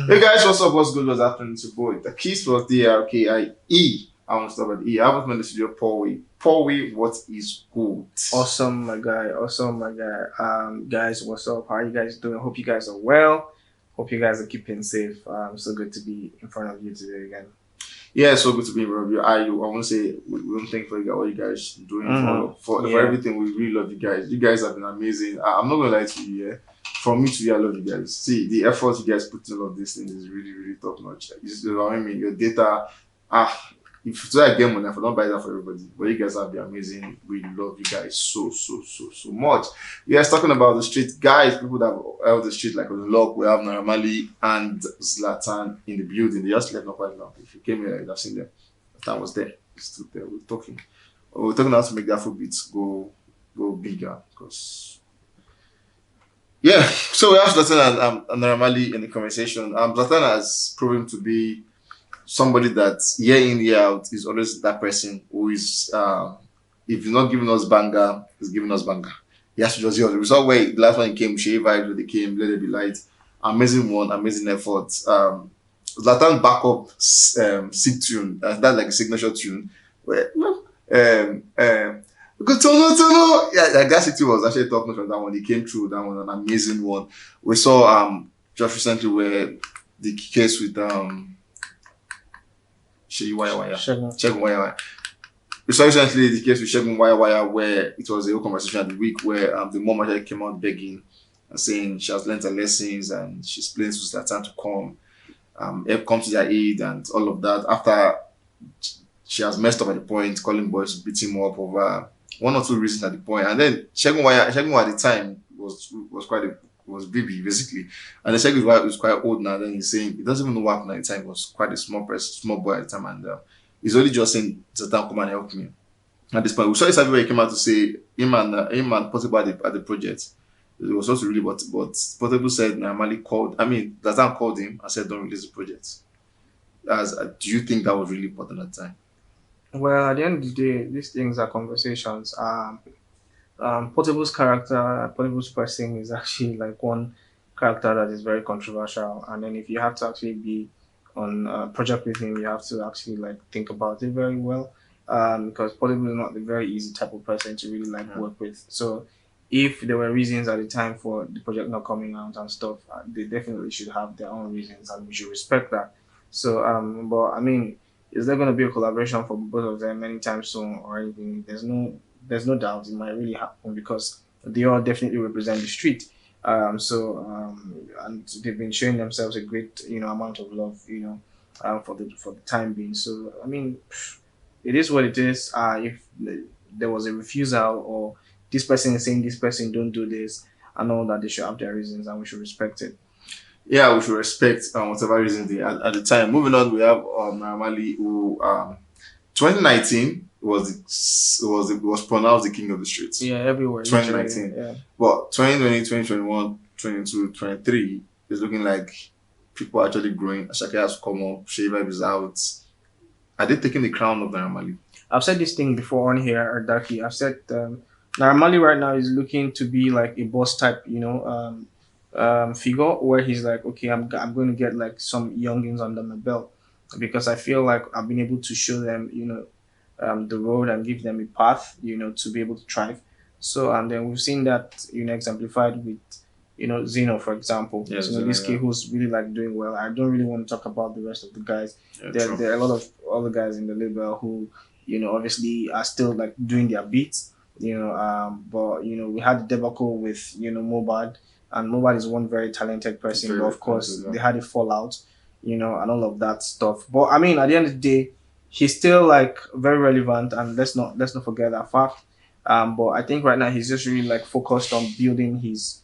Hey guys, what's up? What's good? What's happening? It's your boy. The keys was DRKIE. I want to start with E. I haven't met the studio Paul Way. Paul Way, what is good? Awesome, my guy. Awesome, my guy. Guys, what's up? How are you guys doing? Hope you guys are well. Hope you guys are keeping safe. So good to be in front of you today again. Yeah, it's so good to be in front of you. I want to say we don't thank for you guys, what you guys doing for Yeah. everything. We really love you guys. You guys have been amazing. I'm not gonna lie to you. Yeah, from me to you, I love you guys. See the effort you guys put in all of this thing is really really top notch. You know what I mean? Your data. If so I get money, I don't buy that for everybody. But you guys have been amazing. We love you guys so much. You guys talking about the street guys, people that have held the street like on the lock. We have Marley and Zlatan in the building. They just left not quite long. If you came here, you'd have seen them. Zlatan was there. He stood there. We're talking. We're talking how to make that foot beats go bigger because yeah. So we have Zlatan and Marley in the conversation. Zlatan has proven to be somebody that year in year out is always that person who is if he's not giving us banger, he's giving us banger. He has to just hear. We saw where the last one he came, Shea Vibes when they came, Let It Be Light. Amazing one, amazing effort. Zlatan backup sig tune, that's like a signature tune. Where good to yeah, like that city was actually top notch on that one. He came through that one, an amazing one. We saw just recently where the case with Sheyi Wire Wire. Shegun Wire Wire. We saw recently the case with Shegun Wire Wire where it was a whole conversation at the week where the mom actually came out begging and saying she has learned her lessons and she's playing to Zlatan to help come to their aid and all of that. After she has messed up at the point, calling boys to beat him up over one or two reasons at the point. And then Shegun at the time was quite a was baby basically, and the second was quite old now. Then he's saying he doesn't even know what happened at the time. He was quite a small boy at the time, and he's only just saying, "Zlatan, come and help me." At this point, we saw this where he came out to say him and Portable at the project. It was also really, but Portable said Mali called. I mean, Zlatan called him and said, "Don't release the project." As do you think that was really important at the time? Well, at the end of the day, these things are conversations. Portable's character, Portable's person is actually like one character that is very controversial. And then if you have to actually be on a project with him, you have to actually like think about it very well. Because Portable is not the very easy type of person to really like work with. So if there were reasons at the time for the project not coming out and stuff, they definitely should have their own reasons, and we should respect that. So, but I mean, is there going to be a collaboration for both of them anytime soon or anything? There's no doubt it might really happen because they all definitely represent the street. And they've been showing themselves a great amount of love for the time being. So I mean, it is what it is. If there was a refusal or this person is saying this person don't do this and all that, they should have their reasons and we should respect it. Yeah, we should respect whatever reason they at the time. Moving on, we have Mali who 2019 was pronounced the king of the streets. Yeah, everywhere. 2019. Yeah. But 2020, 2021, 22, 23 is looking like people are actually growing. Ashake has come up, Shea Vibe is out. Are they taking the crown of Naira? I've said this thing before on here, Ardaki. I've said Naramali right now is looking to be like a boss type, figure where he's like, okay, I'm going to get like some youngins under my belt because I feel like I've been able to show them, the road and give them a path, to be able to thrive. So and then we've seen that, exemplified with, Zeno, for example. Yes, So this kid who's really like doing well. I don't really want to talk about the rest of the guys. Yeah, There are a lot of other guys in the label who, obviously are still like doing their beats. But we had the debacle with Mobad, and Mobad is one very talented person. Very But of course, talented, yeah. they had a fallout, and all of that stuff. But I mean, at the end of the day, he's still like very relevant, and let's not forget that fact. But I think right now he's just really like focused on building his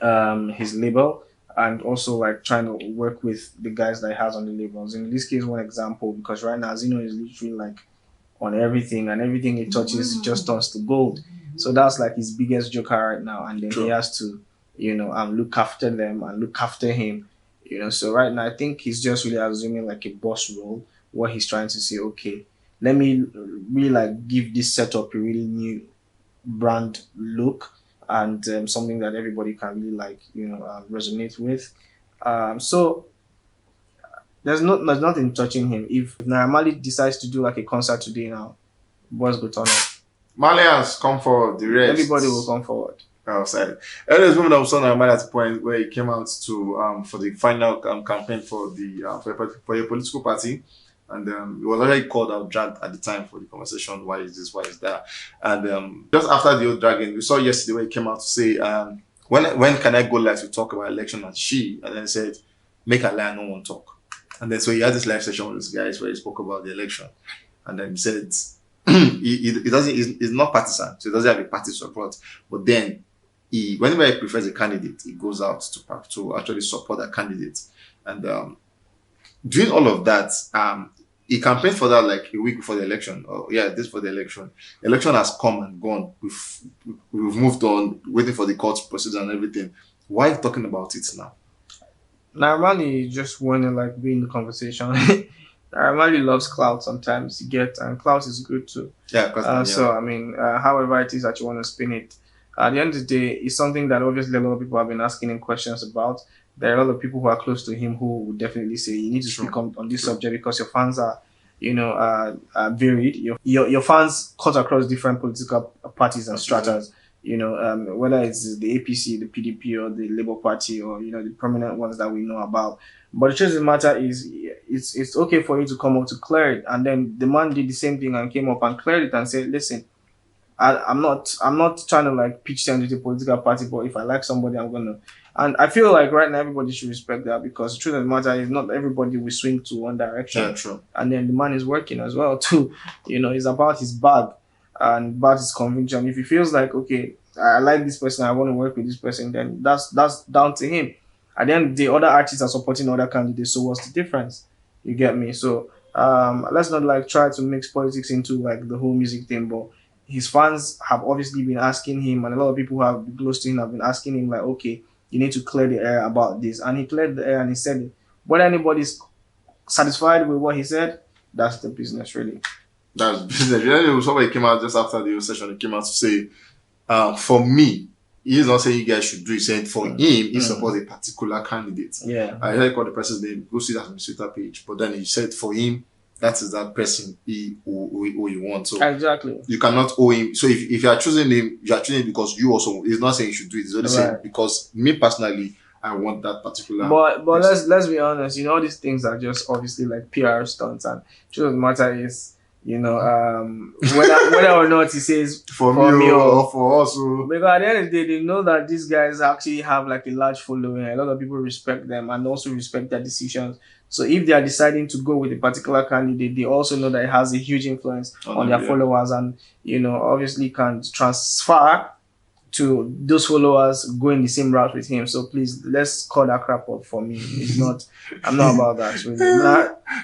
label and also like trying to work with the guys that he has on the labels. In this case, one example, because right now Zeno is literally like on everything and everything he touches just turns to gold. So that's like his biggest joker right now, and then True. he has to, look after them and look after him. So right now I think he's just really assuming like a boss role where he's trying to say, okay, let me really like give this setup a really new brand look and something that everybody can really like resonate with. So there's nothing touching him. If Naira Marley decides to do like a concert today now, boys go turn up. Marley has come for the Everybody will rest come forward. outside. Anyways, moving on, son Marley at the point where he came out to for the final campaign for the for a political party. And it was already called out dragged at the time for the conversation. Why is this? Why is that? And just after the old dragging, we saw yesterday where he came out to say, when can I go live to talk about election? And then said, make a lie, no one talk. And then so he had this live session with these guys where he spoke about the election. And then he said, he doesn't, he's not partisan, so he doesn't have a party support. But then whenever he prefers a candidate, he goes out to actually support that candidate. And doing all of that, he campaigned for that like a week before the election. This for the election. The election has come and gone. We've moved on, waiting for the court procedure and everything. Why are you talking about it now? Naira just want to like be in the conversation. Naira loves clout sometimes. You get, and clout is good too. Yeah, because So I mean, however it is that you want to spin it, at the end of the day, it's something that obviously a lot of people have been asking him questions about. There are a lot of people who are close to him who would definitely say you need to speak on this subject because your fans are, varied. Your fans cut across different political parties and stratas. Whether it's the APC, the PDP, or the Labour Party, or the prominent ones that we know about. But the truth of the matter is, it's okay for you to come up to clear it, and then the man did the same thing and came up and cleared it and said, "Listen, I'm not trying to like pitch them to the political party, but if I like somebody, I'm gonna." And I feel like right now everybody should respect that because the truth of the matter is not everybody will swing to one direction. Yeah, true. And then the man is working as well too. It's about his bag and about his conviction. If he feels like, okay, I like this person, I want to work with this person, then that's down to him. At the end, the other artists are supporting other candidates, so what's the difference? You get me? So let's not like try to mix politics into like the whole music thing, but his fans have obviously been asking him, and a lot of people who have been close to him have been asking him like, okay, you need to clear the air about this. And he cleared the air and he said it. Whether anybody's satisfied with what he said, that's the business really. That's business. Somebody came out just after the session, he came out to say, for me, he's not saying you guys should do it, saying for him, he supports a particular candidate. Yeah. I heard call the person's name, go see that on his Twitter page. But then he said for him, that is that person who you want. So exactly. You cannot owe him. So if you are choosing him, you are choosing him because you also, he's not saying you should do it. He's only saying because me personally, I want that particular. But let's be honest, all these things are just obviously like PR stunts, and the truth of the matter is, whether or not he says for me or for us. Because at the end of the day, they know that these guys actually have like a large following. A lot of people respect them and also respect their decisions. So if they are deciding to go with a particular candidate, they also know that it has a huge influence on their followers, and obviously can transfer to those followers going the same route with him. So please, let's call that crap up for me. It's not. I'm not about that. Really.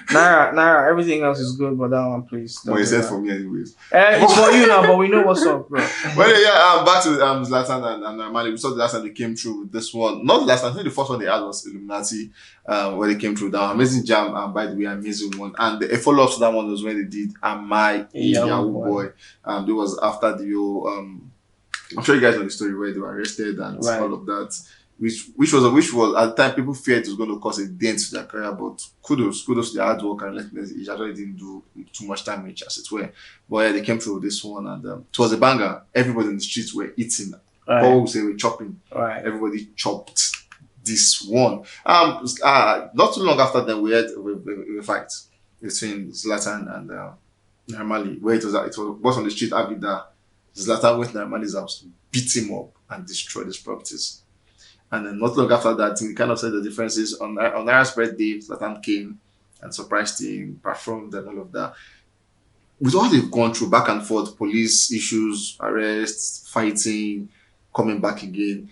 Naira, everything else is good, but that one, please. Well, he said for me anyways. It's for you now, but we know what's up, bro. Well, back to Zlatan and Marley. We saw the last time they came through with this one. Not the last time. I think the first one they had was Illuminati, where they came through. That amazing jam, by the way, amazing one. And a follow-up to that one was when they did "Am I a Yahoo Boy?" It was after the whole. I'm sure you guys know the story where they were arrested and all of that, which was at the time people feared it was going to cause a dent to their career, but kudos to their hard work and relentlessness. It actually didn't do too much damage as it were. But yeah, they came through with this one and it was a banger. Everybody in the streets were eating. Paul would say we're chopping. Everybody chopped this one. Not too long after that, we had a fight between Zlatan and Marley, where it was on the street. Abida. Zlatan went to Marley's house, beat him up, and destroyed his properties. And then not long after that, we kind of said the differences. On Naira's birthday, Zlatan came and surprised him, performed and all of that. With all they've gone through, back and forth, police issues, arrests, fighting, coming back again,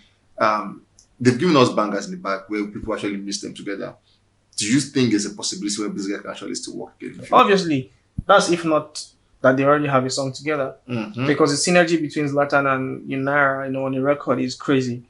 they've given us bangers in the back where people actually miss them together. Do you think there's a possibility where this guy can actually still work again? Obviously. That's if not that they already have a song together. Because the synergy between Zlatan and Naira, on the record is crazy.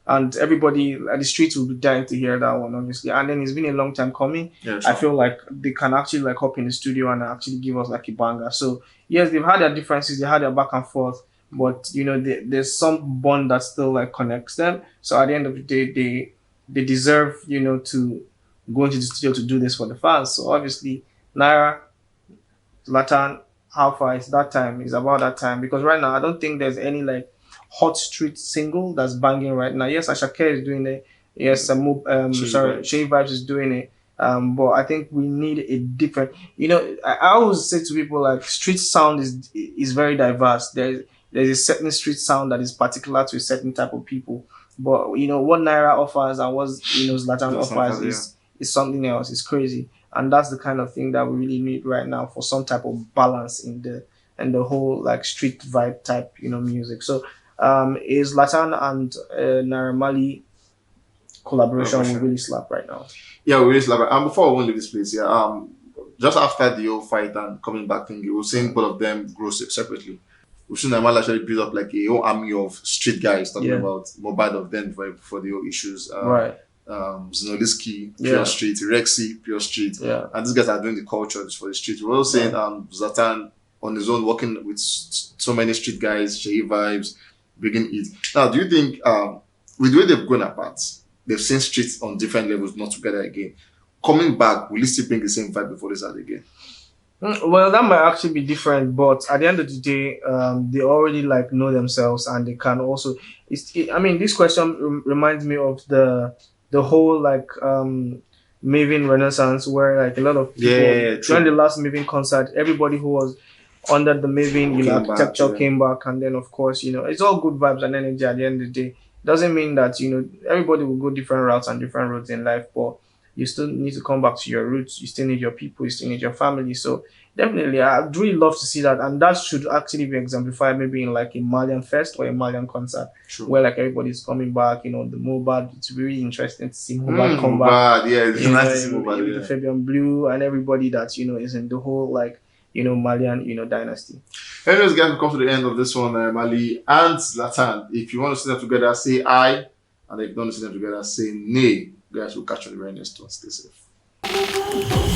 And everybody at the streets will be dying to hear that one, obviously. And then it's been a long time coming. Yeah, sure. I feel like they can actually like hop in the studio and actually give us like a banger. So yes, they've had their differences, they had their back and forth, but there's some bond that still like connects them. So at the end of the day, they deserve, to going to the studio to do this for the fans. So obviously, Naira, Zlatan, how far it's that time, it's about that time. Because right now, I don't think there's any like hot street single that's banging right now. Yes, Ashake is doing it. Yes, Shady Shay vibes. Vibes is doing it. But I think we need a different. I always say to people like street sound is very diverse. There's a certain street sound that is particular to a certain type of people. But what Naira offers and what Zlatan That's not offers casual, yeah. is something else. It's crazy, and that's the kind of thing that we really need right now for some type of balance in the whole like street vibe type music. So is Latan and Naira Marley collaboration will Collaboration. really slap right now. Yeah, we really love it. And before we leave this place, yeah, just after the whole fight and coming back thing, we were seeing both of them grow separately. We've seen Namal actually build up like a whole army of street guys talking Yeah. about mobile of them for the whole issues. Right. Zinoliski, Yeah. pure street, Rexy, pure street. Yeah. And these guys are doing the culture for the street. We're also saying Zlatan on his own working with so many street guys, Shehi vibes, bringing it. Now, do you think with the way they've gone apart, they've seen streets on different levels, not together again. Coming back, will it still bring the same vibe before this out again? Well, that might actually be different, but at the end of the day, they already like know themselves, and they can also. I mean, this question reminds me of the whole like Maven Renaissance, where like a lot of people Yeah, during the true. last Maven concert, everybody who was under the Maven Came back, architecture yeah. came back, and then of course it's all good vibes and energy. At the end of the day, doesn't mean that everybody will go different routes and different roads in life, but you still need to come back to your roots. You still need your people. You still need your family. So definitely, I'd really love to see that, and that should actually be exemplified maybe in like a Malian fest or a Malian concert True. where like everybody's coming back. The Mobad. It's really interesting to see Mobad come back. Mubad, yeah, it's nice to see With Mubad, the yeah. Fabian Blue and everybody that is in the whole like Malian dynasty. Anyways, guys, we come to the end of this one, Mali and Zlatan. If you want to see them together, say I. And if you don't want to see them together, say nay. Guys, we'll catch you on the very next one. Stay safe.